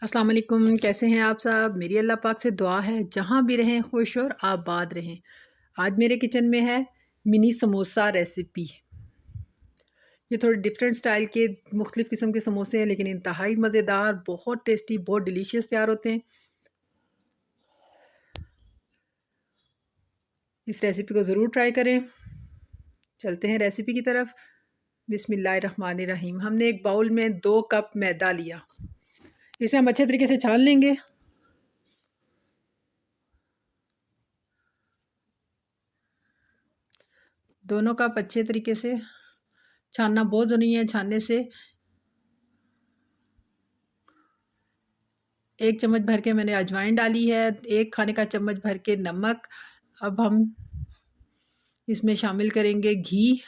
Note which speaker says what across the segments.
Speaker 1: अस्सलाम वालेकुम, कैसे हैं आप सब। मेरी अल्लाह पाक से दुआ है जहाँ भी रहें खुश और आबाद रहें। आज मेरे किचन में है मिनी समोसा रेसिपी। ये थोड़े डिफरेंट स्टाइल के मुख्तलिफ़ किस्म के समोसे हैं, लेकिन इंतहाई मज़ेदार, बहुत टेस्टी, बहुत डिलीशियस तैयार होते हैं। इस रेसिपी को ज़रूर ट्राई करें। चलते हैं रेसिपी की तरफ। बिस्मिल्लाहिर्रहमानिर्रहीम। हमने एक बाउल में 2 कप मैदा लिया। इसे हम अच्छे तरीके से छान लेंगे। दोनों कप अच्छे तरीके से छानना बहुत ज़रूरी है। छानने से 1 चम्मच भर के मैंने अजवाइन डाली है, 1 खाने का चम्मच भर के नमक। अब हम इसमें शामिल करेंगे घी।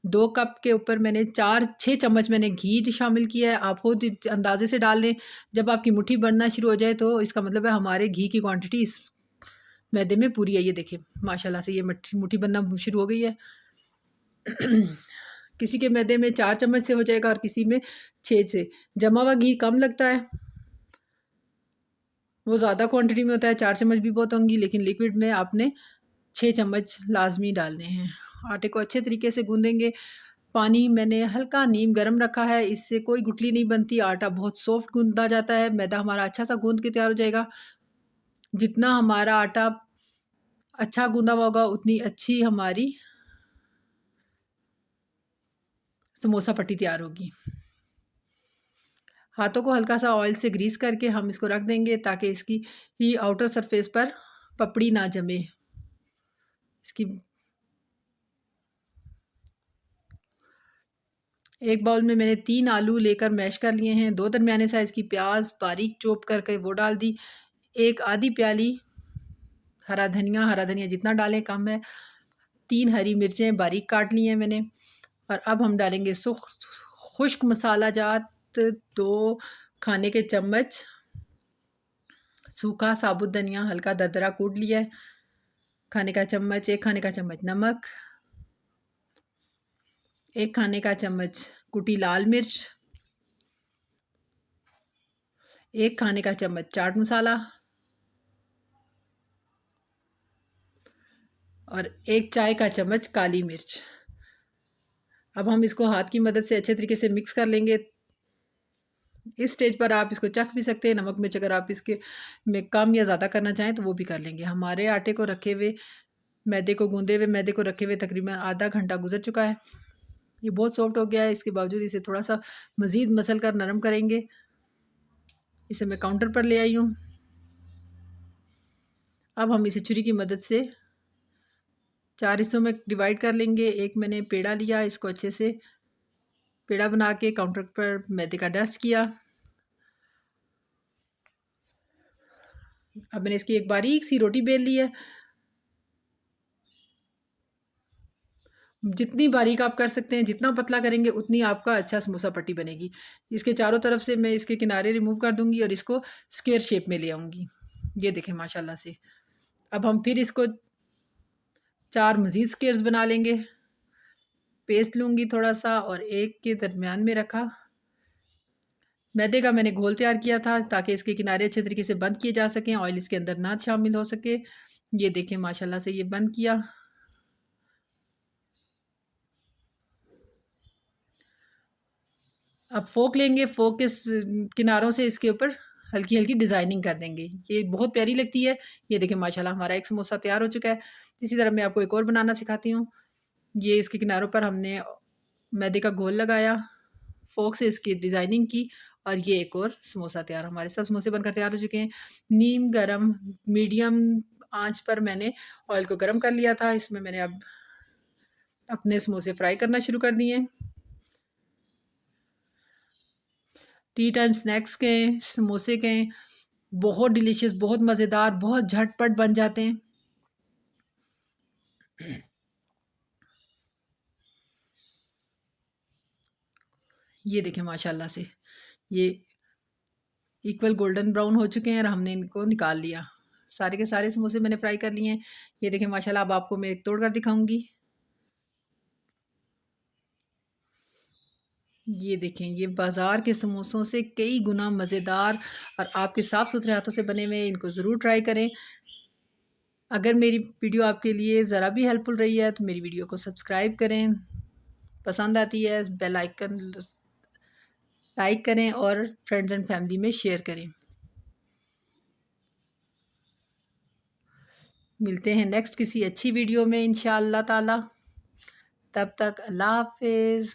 Speaker 1: 2 कप के ऊपर मैंने 4-6 चम्मच मैंने घी शामिल किया है। आप खुद अंदाज़े से डाल लें। जब आपकी मुट्ठी बनना शुरू हो जाए तो इसका मतलब है हमारे घी की क्वांटिटी इस मैदे में पूरी है। ये देखें माशाल्लाह से ये मुट्ठी बनना शुरू हो गई है। किसी के मैदे में 4 चम्मच से हो जाएगा और किसी में 6 से। जमा हुआ घी कम लगता है, वो ज़्यादा क्वांटिटी में होता है। 4 चम्मच भी बहुत होंगी, लेकिन लिक्विड में आपने 6 चम्मच लाजमी डालने हैं। आटे को अच्छे तरीके से गूँदेंगे। पानी मैंने हल्का नीम गर्म रखा है, इससे कोई गुठली नहीं बनती। आटा बहुत सॉफ्ट गूँदा जाता है। मैदा हमारा अच्छा सा गूँद के तैयार हो जाएगा। जितना हमारा आटा अच्छा गूँदा हुआ होगा उतनी अच्छी हमारी समोसा पट्टी तैयार होगी। हाथों को हल्का सा ऑयल से ग्रीस करके हम इसको रख देंगे ताकि इसकी ही आउटर सरफेस पर पपड़ी ना जमे। इसकी एक बाउल में मैंने 3 आलू लेकर मैश कर लिए हैं। 2 दरमियाने साइज़ की प्याज बारीक चॉप करके वो डाल दी। 1 आधी प्याली हरा धनिया जितना डालें कम है। 3 हरी मिर्चें बारीक काट ली हैं मैंने। और अब हम डालेंगे खुश्क मसाला जात 2 खाने के चम्मच सूखा साबुत धनिया हल्का दरदरा कूट लिया है। 1 खाने का चम्मच नमक, 1 खाने का चम्मच कुटी लाल मिर्च, 1 खाने का चम्मच चाट मसाला और 1 चाय का चम्मच काली मिर्च। अब हम इसको हाथ की मदद से अच्छे तरीके से मिक्स कर लेंगे। इस स्टेज पर आप इसको चख भी सकते हैं। नमक मिर्च अगर आप इसके में कम या ज़्यादा करना चाहें तो वो भी कर लेंगे। हमारे आटे को रखे हुए मैदे को गूँधे हुए मैदे को रखे हुए तकरीबन आधा घंटा गुजर चुका है। ये बहुत सॉफ्ट हो गया है। इसके बावजूद इसे थोड़ा सा मज़ीद मसल कर नरम करेंगे। इसे मैं काउंटर पर ले आई हूँ। अब हम इसे छुरी की मदद से 4 हिस्सों में डिवाइड कर लेंगे। एक मैंने पेड़ा लिया, इसको अच्छे से पेड़ा बना के काउंटर पर मैदे का डस्ट किया। अब मैंने इसकी एक बारीक सी रोटी बेल ली है। जितनी बारीक आप कर सकते हैं, जितना पतला करेंगे उतनी आपका अच्छा समोसा पट्टी बनेगी। इसके चारों तरफ से मैं इसके किनारे रिमूव कर दूंगी और इसको स्क्वायर शेप में ले आऊँगी। ये देखें माशाल्लाह से। अब हम फिर इसको 4 मज़ीद स्क्वायर्स बना लेंगे। पेस्ट लूँगी थोड़ा सा और एक के दरमियान में रखा। मैदे का मैंने घोल तैयार किया था ताकि इसके किनारे अच्छे तरीके से बंद किए जा सकें, ऑयल इसके अंदर ना शामिल हो सके। ये देखें माशाल्लाह से ये बंद किया। अब फोक लेंगे, फोक के किनारों से इसके ऊपर हल्की हल्की डिज़ाइनिंग कर देंगे। ये बहुत प्यारी लगती है। ये देखें माशाल्लाह हमारा एक समोसा तैयार हो चुका है। इसी तरह मैं आपको एक और बनाना सिखाती हूँ। ये इसके किनारों पर हमने मैदे का घोल लगाया, फोक से इसकी डिज़ाइनिंग की और ये एक और समोसा तैयार। हमारे सब समोसे बनकर तैयार हो चुके हैं। नीम गरम मीडियम आंच पर मैंने ऑयल को गर्म कर लिया था। इसमें मैंने अब अपने समोसे फ्राई करना शुरू कर दिए। टी टाइम स्नैक्स के समोसे के बहुत डिलीशियस, बहुत मज़ेदार, बहुत झटपट बन जाते हैं। ये देखें माशाल्लाह से ये इक्वल गोल्डन ब्राउन हो चुके हैं और हमने इनको निकाल लिया। सारे के सारे समोसे मैंने फ्राई कर लिए हैं। ये देखें माशाल्लाह। अब आपको मैं एक तोड़ कर दिखाऊंगी। ये देखें, ये बाज़ार के समोसों से कई गुना मज़ेदार और आपके साफ़ सुथरे हाथों से बने हुए, इनको ज़रूर ट्राई करें। अगर मेरी वीडियो आपके लिए ज़रा भी हेल्पफुल रही है तो मेरी वीडियो को सब्सक्राइब करें, पसंद आती है बेल आइकन लाइक करें और फ्रेंड्स एंड फैमिली में शेयर करें। मिलते हैं नेक्स्ट किसी अच्छी वीडियो में इंशाअल्लाह ताला। तब तक अल्लाह हाफ़िज़।